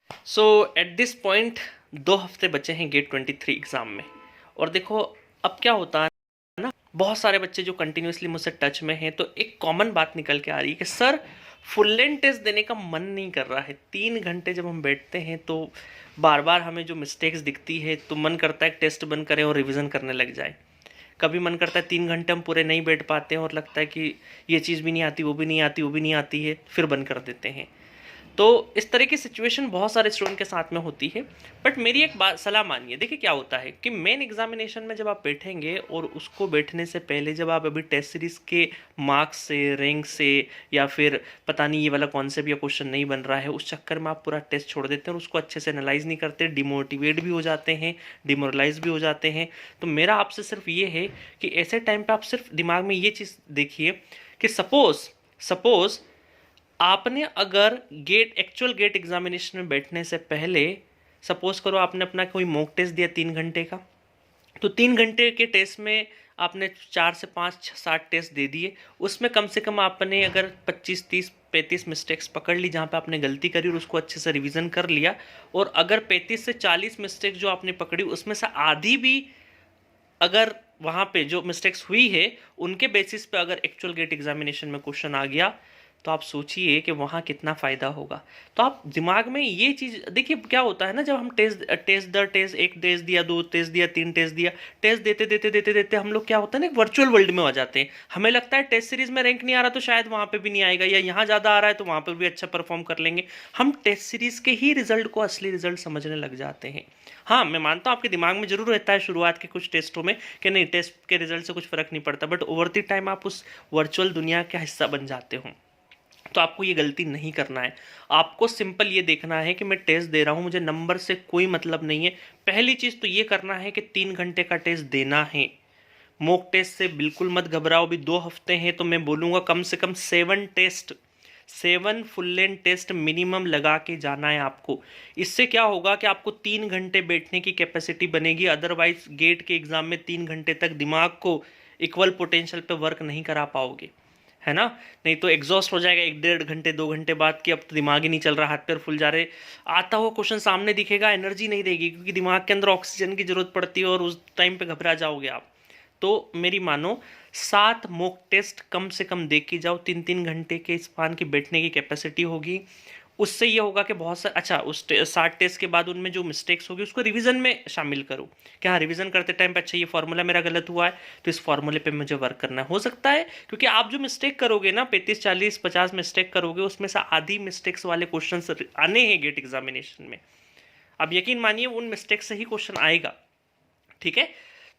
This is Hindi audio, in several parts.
सो एट दिस पॉइंट 2 हफ्ते बचे हैं गेट 23 एग्ज़ाम में। और देखो अब क्या होता है ना, बहुत सारे बच्चे जो कंटिन्यूसली मुझसे टच में हैं, तो एक कॉमन बात निकल के आ रही है कि सर फुल लेंथ टेस्ट देने का मन नहीं कर रहा है। 3 घंटे जब हम बैठते हैं तो बार बार हमें जो मिस्टेक्स दिखती है तो मन करता है टेस्ट बंद करें और रिवीजन करने लग जाए। कभी मन करता है 3 घंटे हम पूरे नहीं बैठ पाते हैं और लगता है कि ये चीज़ भी नहीं आती, वो भी नहीं आती, वो भी नहीं आती है, फिर बंद कर देते हैं। तो इस तरह की सिचुएशन बहुत सारे स्टूडेंट के साथ में होती है। बट मेरी एक बात सलाह मानिए, देखिए क्या होता है कि मेन एग्जामिनेशन में जब आप बैठेंगे और उसको बैठने से पहले जब आप अभी टेस्ट सीरीज के मार्क्स से, रैंक से, या फिर पता नहीं ये वाला कॉन्सेप्ट या क्वेश्चन नहीं बन रहा है, उस चक्कर में आप पूरा टेस्ट छोड़ देते हैं और उसको अच्छे से एनालाइज नहीं करते, डिमोटिवेट भी हो जाते हैं, डिमोरलाइज भी हो जाते हैं। तो मेरा आपसे सिर्फ ये है कि ऐसे टाइम पे आप सिर्फ दिमाग में ये चीज़ देखिए कि सपोज सपोज आपने अगर एक्चुअल गेट एग्जामिनेशन में बैठने से पहले, सपोज करो आपने अपना कोई मॉक टेस्ट दिया 3 घंटे का, तो 3 घंटे के टेस्ट में आपने 4 से 5 7 टेस्ट दे दिए। उसमें कम से कम आपने अगर 25 30 35 मिस्टेक्स पकड़ ली जहाँ पे आपने गलती करी और उसको अच्छे से रिवीजन कर लिया। और अगर 35 से 40 मिस्टेक्स जो आपने पकड़ी उसमें से आधी भी अगर वहाँ पे जो मिस्टेक्स हुई है उनके बेसिस पे अगर एक्चुअल गेट एग्जामिनेशन में क्वेश्चन आ गया, तो आप सोचिए कि वहाँ कितना फ़ायदा होगा। तो आप दिमाग में ये चीज़ देखिए, क्या होता है ना, जब हम टेस्ट एक टेस्ट दिया, 2 टेस्ट दिया, 3 टेस्ट दिया, टेस्ट देते देते देते देते हम लोग क्या होता है ना, एक वर्चुअल वर्ल्ड में आ जाते हैं। हमें लगता है टेस्ट सीरीज में रैंक नहीं आ रहा तो शायद वहाँ पे भी नहीं आएगा, या यहाँ ज़्यादा आ रहा है तो वहाँ पर भी अच्छा परफॉर्म कर लेंगे। हम टेस्ट सीरीज के ही रिजल्ट को असली रिजल्ट समझने लग जाते हैं। हाँ, मैं मानता हूँ आपके दिमाग में जरूर रहता है शुरुआत के कुछ टेस्टों में कि नहीं, टेस्ट के रिजल्ट से कुछ फर्क नहीं पड़ता, बट ओवर द टाइम आप उस वर्चुअल दुनिया का हिस्सा बन जाते हो। तो आपको ये गलती नहीं करना है। आपको सिंपल ये देखना है कि मैं टेस्ट दे रहा हूँ, मुझे नंबर से कोई मतलब नहीं है। पहली चीज़ तो ये करना है कि 3 घंटे का टेस्ट देना है। मॉक टेस्ट से बिल्कुल मत घबराओ। अभी 2 हफ्ते हैं तो मैं बोलूँगा कम से कम 7 फुल लेंथ टेस्ट मिनिमम लगा के जाना है आपको। इससे क्या होगा कि आपको 3 घंटे बैठने की कैपेसिटी बनेगी। अदरवाइज गेट के एग्ज़ाम में 3 घंटे तक दिमाग को इक्वल पोटेंशियल पे वर्क नहीं करा पाओगे, है ना। नहीं तो एग्जॉस्ट हो जाएगा 1 1.5 घंटे 2 घंटे बाद कि अब तो दिमाग ही नहीं चल रहा, हाथ पैर फूल जा रहे। आता हुआ क्वेश्चन सामने दिखेगा, एनर्जी नहीं रहेगी क्योंकि दिमाग के अंदर ऑक्सीजन की जरूरत पड़ती है और उस टाइम पे घबरा जाओगे आप। तो मेरी मानो 7 मॉक टेस्ट कम से कम दे के जाओ। 3 3 घंटे के स्पान की बैठने की कैपेसिटी होगी। उससे ये होगा कि बहुत सारे अच्छा उस 60 टेस्ट के बाद उनमें जो मिस्टेक्स होगी उसको रिवीजन में शामिल करो। क्या हाँ, रिवीजन करते टाइम पे अच्छा ये फॉर्मूला मेरा गलत हुआ है तो इस फॉर्मूले पे मुझे वर्क करना हो सकता है। क्योंकि आप जो मिस्टेक करोगे ना, 35 40 50 मिस्टेक करोगे, उसमें से आधी मिस्टेक्स वाले क्वेश्चन आने हैं गेट एग्जामिनेशन में। अब यकीन मानिए उन मिस्टेक से ही क्वेश्चन आएगा, ठीक है।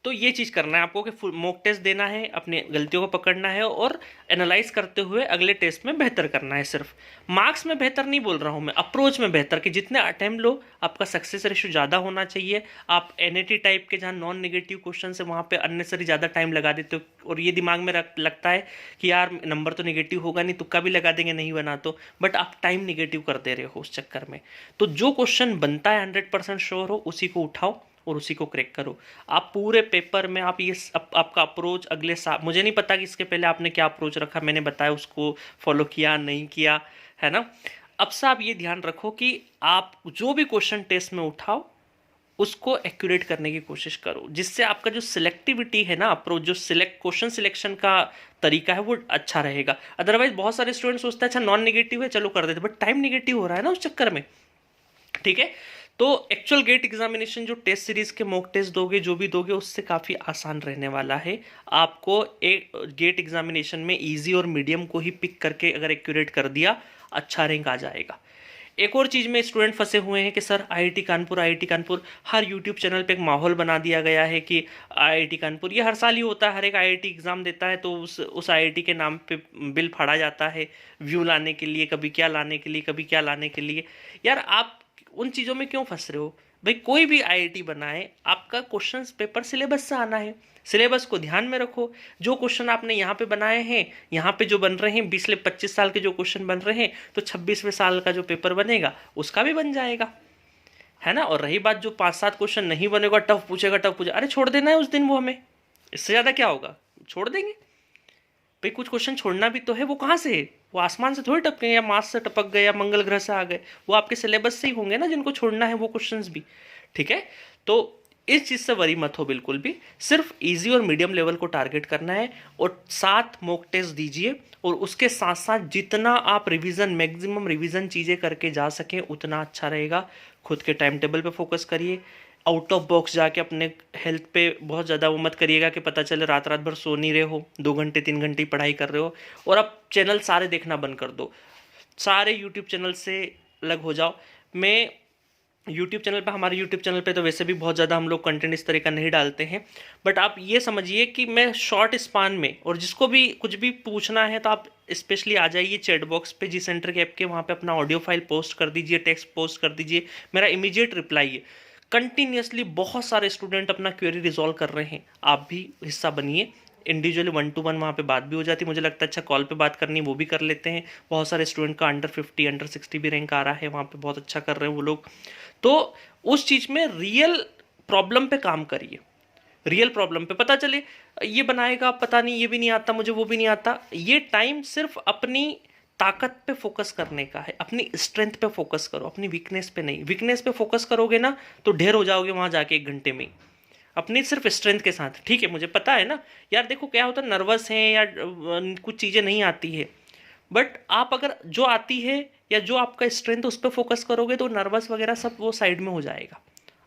तो ये चीज़ करना है आपको कि फुल मॉक टेस्ट देना है, अपनी गलतियों को पकड़ना है और एनालाइज करते हुए अगले टेस्ट में बेहतर करना है। सिर्फ मार्क्स में बेहतर नहीं बोल रहा हूँ मैं, अप्रोच में बेहतर, कि जितने अटेम्प्ट लो आपका सक्सेस रेशियो ज़्यादा होना चाहिए। आप एनएटी टाइप के जहाँ नॉन नेगेटिव क्वेश्चन है वहाँ पे अननेसरी ज़्यादा टाइम लगा देते हो और ये दिमाग में लगता है कि यार नंबर तो नेगेटिव होगा नहीं, तुक्का भी लगा देंगे नहीं बना तो, बट आप टाइम नेगेटिव कर दे रहे हो उस चक्कर में। तो जो क्वेश्चन बनता है 100% श्योर हो उसी को उठाओ और उसी को क्रैक करो। आप पूरे पेपर में आप ये आपका अप्रोच अगले साल, मुझे नहीं पता कि इसके पहले आपने क्या अप्रोच रखा, मैंने बताया उसको फॉलो किया नहीं किया, है ना। अब से आप ये ध्यान रखो कि आप जो भी क्वेश्चन टेस्ट में उठाओ उसको एक्यूरेट करने की कोशिश करो, जिससे आपका जो सिलेक्टिविटी है ना, अप्रोच जो क्वेश्चन सिलेक्शन का तरीका है वो अच्छा रहेगा। अदरवाइज बहुत सारे स्टूडेंट सोचते हैं अच्छा नॉन नेगेटिव है चलो कर देते, बट टाइम नेगेटिव हो रहा है ना उस चक्कर में, ठीक है। तो एक्चुअल गेट एग्जामिनेशन जो टेस्ट सीरीज के मॉक टेस्ट दोगे, जो भी दोगे, उससे काफ़ी आसान रहने वाला है। आपको एक गेट एग्जामिनेशन में इजी और मीडियम को ही पिक करके अगर एक्यूरेट कर दिया, अच्छा रैंक आ जाएगा। एक और चीज़ में स्टूडेंट फंसे हुए हैं कि सर आईआईटी कानपुर हर यूट्यूब चैनल पे एक माहौल बना दिया गया है कि आईआईटी कानपुर, ये हर साल ही होता है, हर एक आईआईटी एग्ज़ाम देता है तो उस आईआईटी के नाम पे बिल फाड़ा जाता है व्यू लाने के लिए, कभी क्या लाने के लिए, कभी क्या लाने के लिए। यार आप उन चीज़ों में क्यों फंस रहे हो भाई। कोई भी आईआईटी बनाए, आपका क्वेश्चन पेपर सिलेबस से आना है। सिलेबस को ध्यान में रखो। जो क्वेश्चन आपने यहाँ पे बनाए हैं, यहाँ पे जो बन रहे हैं 20 से 25 साल के जो क्वेश्चन बन रहे हैं, तो 26वें साल का जो पेपर बनेगा उसका भी बन जाएगा, है ना। और रही बात जो 5 7 क्वेश्चन नहीं बनेगा, टफ पूछेगा, अरे छोड़ देना है उस दिन वो, हमें इससे ज़्यादा क्या होगा, छोड़ देंगे भाई। कुछ क्वेश्चन छोड़ना भी तो है, वो कहाँ से है, वो आसमान से थोड़ी टपके या मार्स से टपक गए या मंगल ग्रह से आ गए, वो आपके सिलेबस से ही होंगे ना जिनको छोड़ना है वो क्वेश्चंस भी। ठीक है, तो इस चीज़ से वरी मत हो बिल्कुल भी, सिर्फ इजी और मीडियम लेवल को टारगेट करना है और 7 मॉक टेस्ट दीजिए और उसके साथ साथ जितना आप रिवीजन, मैक्सिमम रिवीजन चीज़ें करके जा सकें उतना अच्छा रहेगा। खुद के टाइम टेबल पे फोकस करिए, आउट ऑफ बॉक्स जाके अपने हेल्थ पे बहुत ज़्यादा वो मत करिएगा कि पता चले रात रात भर सो नहीं रहे हो, 2 घंटे 3 घंटे पढ़ाई कर रहे हो और अब चैनल सारे देखना बंद कर दो, सारे यूट्यूब चैनल से अलग हो जाओ। मैं यूट्यूब चैनल पे, हमारे यूट्यूब चैनल पे तो वैसे भी बहुत ज़्यादा हम लोग कंटेंट इस तरह का नहीं डालते हैं, बट आप ये समझिए कि मैं शॉर्ट स्पान में, और जिसको भी कुछ भी पूछना है तो आप स्पेशली आ जाइए चैट बॉक्स पे जी सेंटर के ऐप के, वहाँ पे अपना ऑडियो फाइल पोस्ट कर दीजिए, टेक्स्ट पोस्ट कर दीजिए, मेरा इमीडिएट रिप्लाई है। कंटिन्यूसली बहुत सारे स्टूडेंट अपना क्वेरी रिजॉल्व कर रहे हैं, आप भी हिस्सा बनिए। इंडिविजुअली 1 to 1 वहाँ पे बात भी हो जाती है, मुझे लगता है अच्छा कॉल पे बात करनी वो भी कर लेते हैं। बहुत सारे स्टूडेंट का अंडर 50 अंडर 60 भी रैंक आ रहा है, वहाँ पे बहुत अच्छा कर रहे हैं वो लोग। तो उस चीज़ में रियल प्रॉब्लम पे काम करिए, रियल प्रॉब्लम पे। पता चले ये बनाएगा, पता नहीं ये भी नहीं आता मुझे, वो भी नहीं आता, ये टाइम सिर्फ अपनी ताकत पे फोकस करने का है, अपनी स्ट्रेंथ पे फोकस करो, अपनी वीकनेस पे नहीं। वीकनेस पे फोकस करोगे ना तो ढेर हो जाओगे वहाँ जाके 1 घंटे में, अपनी सिर्फ स्ट्रेंथ के साथ। ठीक है, मुझे पता है ना यार, देखो क्या होता है, नर्वस हैं या कुछ चीज़ें नहीं आती है, बट आप अगर जो आती है या जो आपका स्ट्रेंथ उस पर फोकस करोगे तो नर्वस वगैरह सब वो साइड में हो जाएगा।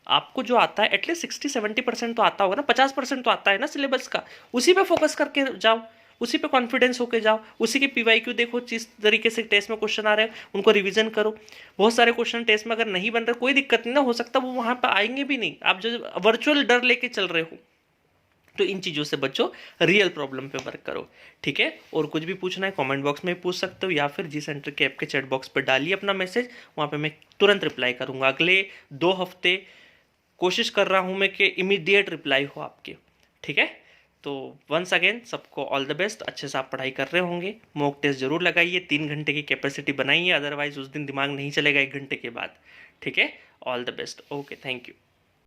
आपको जो आता है एटलीस्ट 60-70% तो आता होगा ना, 50% तो आता है ना सिलेबस का, उसी पे फोकस करके जाओ, उसी पे कॉन्फिडेंस होके जाओ, उसी के पीवाईक्यू देखो, जिस तरीके से टेस्ट में क्वेश्चन आ रहे हैं उनको रिवीजन करो। बहुत सारे क्वेश्चन टेस्ट में अगर नहीं बन रहे कोई दिक्कत नहीं ना, हो सकता वो वहाँ पर आएंगे भी नहीं, आप जो वर्चुअल डर लेके चल रहे हो। तो इन चीज़ों से बचो, रियल प्रॉब्लम पे वर्क करो। ठीक है, और कुछ भी पूछना है कमेंट बॉक्स में पूछ सकते हो या फिर जी सेंटर के ऐप के चैट बॉक्स पे डालिए अपना मैसेज, वहाँ पे मैं तुरंत रिप्लाई करूँगा। अगले 2 हफ्ते कोशिश कर रहा हूँ मैं कि इमीडिएट रिप्लाई हो आपके। ठीक है, तो वंस अगेन सबको ऑल द बेस्ट। अच्छे से आप पढ़ाई कर रहे होंगे, मॉक टेस्ट जरूर लगाइए, 3 घंटे की कैपेसिटी बनाइए, अदरवाइज उस दिन दिमाग नहीं चलेगा 1 घंटे के बाद। ठीक है, all the best, okay, thank you.